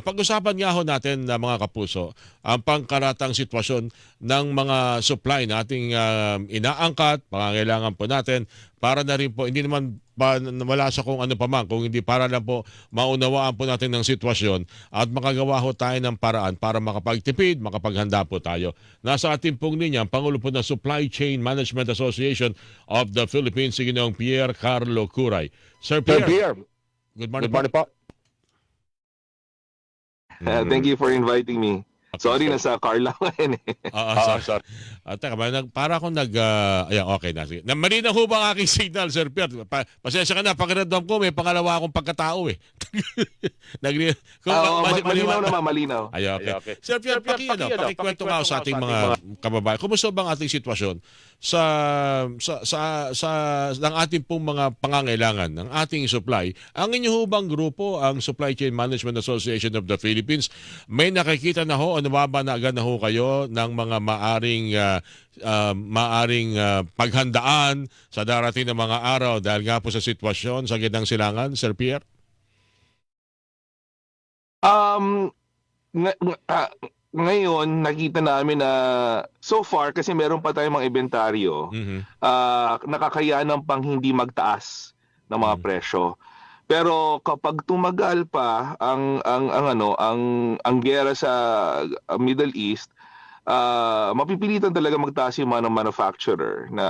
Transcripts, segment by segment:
Pag-usapan nga ho natin na mga kapuso ang pangkaratang sitwasyon ng mga supply na ating inaangkat, pangangailangan po natin para na rin po, hindi naman wala sa kung ano pa man, kung hindi para lang po maunawaan po natin ng sitwasyon at makagawa ho tayo ng paraan para makapagtipid, makapaghanda po tayo. Nasa ating pong linya, ang Pangulo po ng Supply Chain Management Association of the Philippines, si Ginoong Pierre Carlo Curay. Sir Sir Pierre, Pierre, good morning good po. morning po. Thank you for inviting me. Okay, Sorry, sir. nasa car lang ngayon eh. Sorry. Sorry. Teka, para akong ayan, okay na. Sige. Malinaw ho ba ang aking signal, Sir Pierre? Pasensya ka na, pakiramdam ko, may pangalawa akong pagkatao eh. Malinaw naman, malinaw. Ay, okay. Okay. Sir Pierre, pakikwento nga sa ating mga kababayan. Kumusta bang ating sitwasyon sa ng ating pong mga pangangailangan, ng ating supply? Ang inyo ho bang grupo, ang Supply Chain Management Association of the Philippines, may nakikita na ho, nababanagan na ho kayo ng mga maaring paghandaan sa darating na mga araw dahil nga po sa sitwasyon sa gitnang silangan, Sir Pierre? Ng- ng- ah, Ngayon, nakita namin na so far, kasi meron pa tayong mga inventaryo, nakakayanan pang hindi magtaas ng mga presyo. Pero kapag tumagal pa ang giyera sa Middle East, mapipilitan talaga magtaas yung mga manufacturer na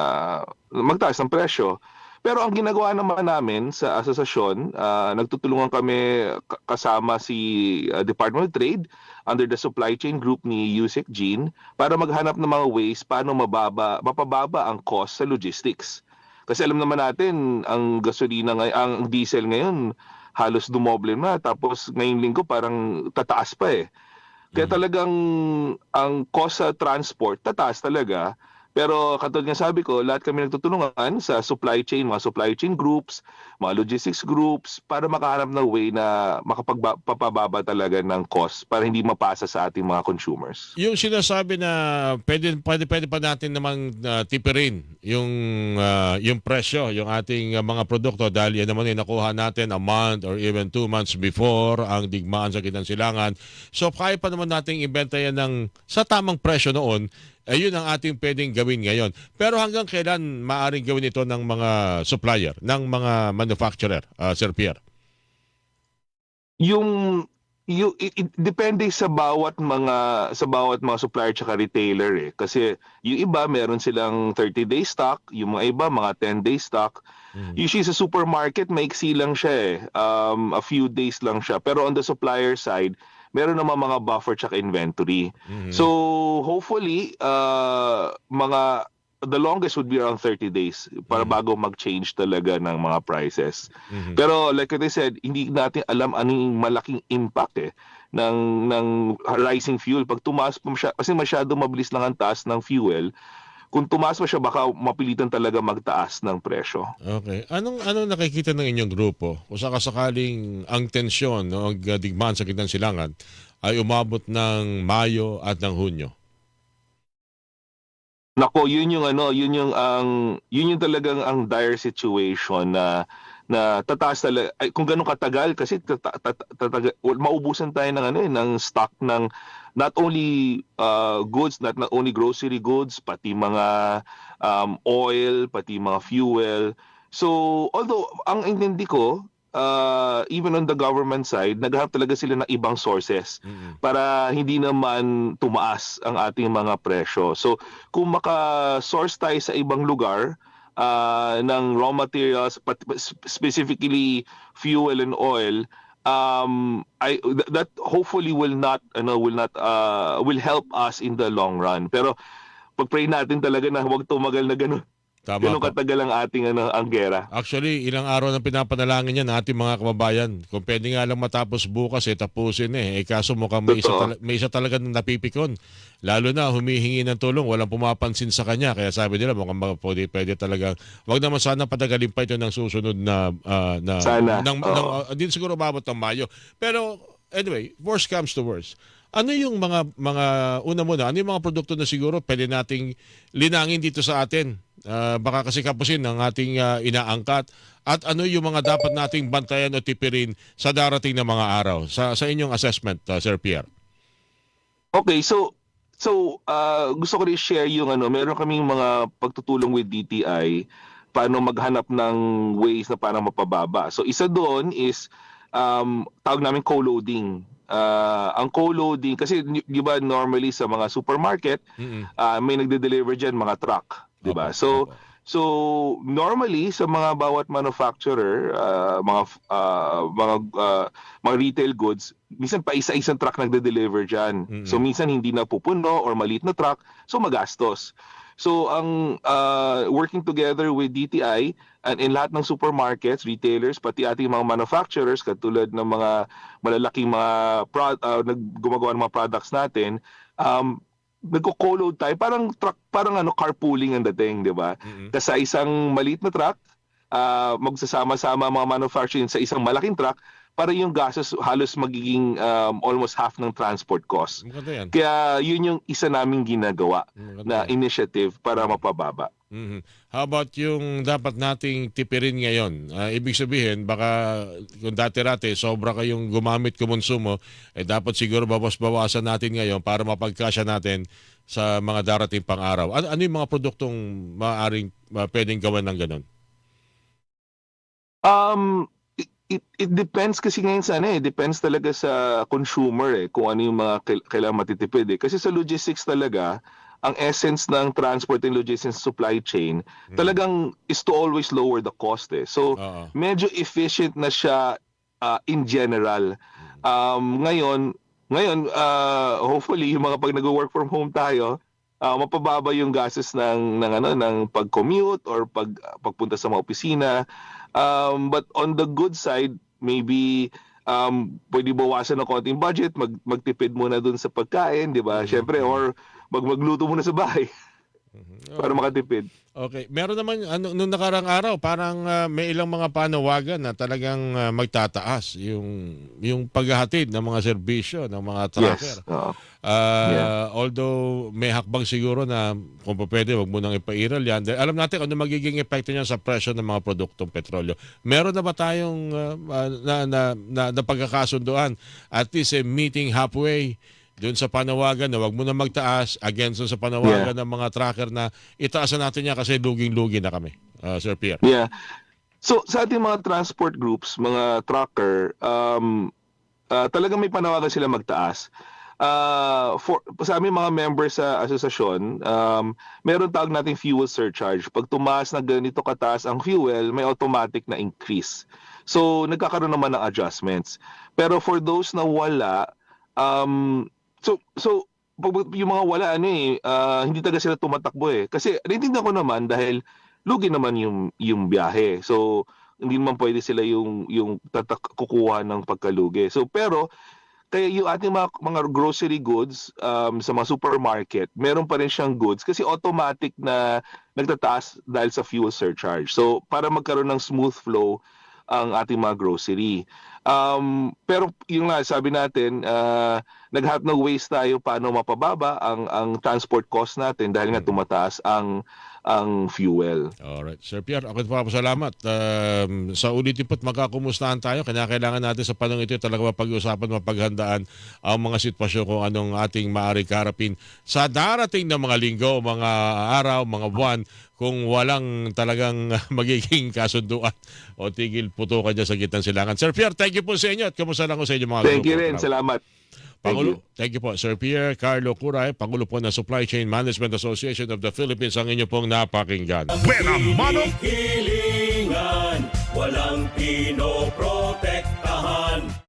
magtaas ng presyo. Pero ang ginagawa naman namin sa asosasyon, nagtutulungan kami kasama si Department of Trade under the supply chain group ni Yusek Jean para maghanap ng mga ways paano mapababa ang cost sa logistics. Kasi alam naman natin, ang gasolina ngayon, ang diesel ngayon, halos dumoble na. Tapos ngayong linggo parang tataas pa eh. Kaya talagang ang cost sa transport, tataas talaga. Pero katulad nga sabi ko, lahat kami nagtutulungan sa supply chain, mga supply chain groups, mga logistics groups, para makahanap ng way na makapagpapababa talaga ng cost para hindi mapasa sa ating mga consumers. Yung sinasabi na pwede pa natin namang tipirin yung presyo, yung ating mga produkto dahil yan naman yung nakuha natin a month or even 2 months before ang digmaan sa gitnang silangan. So kaya pa naman nating ibenta yan sa tamang presyo noon, ayun ang ating pwedeng gawin ngayon. Pero hanggang kailan maaring gawin ito ng mga supplier, ng mga manufacturer, Sir Pierre? Depende sa bawat mga supplier at retailer eh, kasi yung iba meron silang 30-day stock, yung mga iba mga 10-day stock. Usually sa supermarket maiksi lang siya eh, a few days lang siya, pero on the supplier side meron naman mga buffer at inventory. So hopefully the longest would be around 30 days para bago mag-change talaga ng mga prices. Pero like what I said, hindi natin alam anong malaking impact ng rising fuel. Pag tumaas pa kasi masyado mabilis lang ang taas ng fuel, kung tumaas pa siya, baka mapilitan talaga magtaas ng presyo. Okay. Anong nakikita ng inyong grupo kung sakasakaling ang tensyon, no, ang digmaan sa gitnang silangan ay umabot ng Mayo at ng Hunyo? Nako, yun yung talagang ang dire situation na tataas talaga kung ganun katagal kasi maubusan tayo ng stock ng not only goods, not only grocery goods, pati mga oil, pati mga fuel. So although ang intindi ko, even on the government side, naghahanap talaga sila ng ibang sources para hindi naman tumaas ang ating mga presyo. So kung maka-source tayo sa ibang lugar ng raw materials, specifically fuel and oil, that hopefully will help us in the long run. Pero pag-pray natin talaga na huwag tumagal na ganun. Ganun katagal ang ating ang gera. Actually, ilang araw nang pinapanalangin yan ng ating mga kababayan. Kung pwede nga lang matapos bukas, tapusin kaso mukhang may isa talaga napipikon. Lalo na humihingi ng tulong, walang pumapansin sa kanya. Kaya sabi nila, mukhang pwede talaga. Wag naman sana patagalin pa ito ng susunod na Sana. Hindi siguro umabot ng Mayo. Pero anyway, worst comes to worst. Ano yung mga una muna, ano yung mga produkto na siguro pwede nating linangin dito sa atin? Baka kasi kapusin ng ating inaangkat, at ano yung mga dapat nating bantayan o tipirin sa darating na mga araw sa inyong assessment, Sir Pierre? Okay, gusto ko rin share yung meron kaming mga pagtutulong with DTI paano maghanap ng ways na para mapababa. So isa doon is tawag namin co-loading. Ang co-loading kasi di ba normally sa mga supermarket may nagde-deliver diyan mga truck, di ba? So normally sa mga bawat manufacturer, mga retail goods, minsan pa isa-isang truck nagde-deliver diyan. So minsan hindi na pupuno or maliit na truck, so magastos. So ang working together with DTI and in lahat ng supermarkets, retailers, pati ating mga manufacturers katulad ng mga malalaking mga gumagawa ng mga products natin, nagko-co-load tayo, parang truck, parang carpooling ang dating, di ba? Kasi sa isang maliit na truck, magsasama-sama mga manufacturing sa isang malaking truck para yung gastos halos magiging almost half ng transport cost. Maganda yan. Kaya yun yung isa naming ginagawa na initiative para mapababa. How about yung dapat nating tipirin ngayon? Ibig sabihin, baka kung dati-rati sobra kayong gumamit kumonsumo, dapat siguro bawas-bawasan natin ngayon para mapagkasya natin sa mga darating pang araw. Ano yung mga produktong maaaring pwedeng gawan ng ganun? It depends kasi ngayon sa depends talaga sa consumer kung ano yung mga kailangan matitipid Kasi sa logistics talaga, ang essence ng transport and logistics supply chain talagang is to always lower the cost So medyo efficient na siya in general. Ngayon hopefully yung mga pag nag-work from home tayo, mapababa yung gastos ng pag-commute or pagpunta sa mga opisina. But on the good side, maybe pwede bawasan ng konting budget, magtipid muna dun sa pagkain, di ba? Syempre, or magluto muna sa bahay para makatipid. Okay. Meron naman, nung nakarang araw, parang may ilang mga panawagan na talagang magtataas yung paghahatid ng mga serbisyo ng mga trucker. Yes. Although may hakbang siguro na kung pwede, wag mo nang ipairal yan. Dahil alam natin ano magiging epekto niyan sa presyo ng mga produktong petrolyo. Meron na ba tayong na pagkakasunduan? At least meeting halfway doon sa panawagan na wag mo na magtaas against sa panawagan ng mga tracker na itaasan natin yan kasi luging-lugi na kami, Sir Pierre. Yeah. So sa ating mga transport groups, mga trucker, talagang may panawagan sila magtaas. Sa aming mga members sa asosasyon, meron tawag nating fuel surcharge. Pag tumaas na ganito kataas ang fuel, may automatic na increase. So nagkakaroon naman ng adjustments. Pero for those na wala, So yung mga wala hindi talaga sila tumatakbo Kasi naiintindihan ko naman dahil lugi naman yung biyahe. So hindi naman pwede sila yung kukuha ng pagkalugi. So pero kaya yung ating mga grocery goods sa mga supermarket, meron pa rin siyang goods kasi automatic na nagtataas dahil sa fuel surcharge. So para magkaroon ng smooth flow ang ating mga grocery. Pero yung sabi natin, naghahanap ng ways tayo paano mapababa ang transport cost natin dahil nga tumataas ang fuel. Alright. Sir Pierre, ako po salamat. Sa ulitin po't magkakumustahan tayo. Kailangan natin sa panahon ito talaga mapag-usapan, mapaghandaan ang mga sitwasyon kung anong ating maaari karapin sa darating na mga linggo, mga araw, mga buwan, kung walang talagang magiging kasunduan o tigil putukan dyan sa gitnang silangan. Sir Pierre, thank you po sa inyo at kamusta lang ko sa inyo mga Thank you rin. Salamat. Thank you po, Sir Pierre Carlo Curay, Pangulo po ng Supply Chain Management Association of the Philippines, ang inyo pong napakinggan. Hilingan, walang Pinoy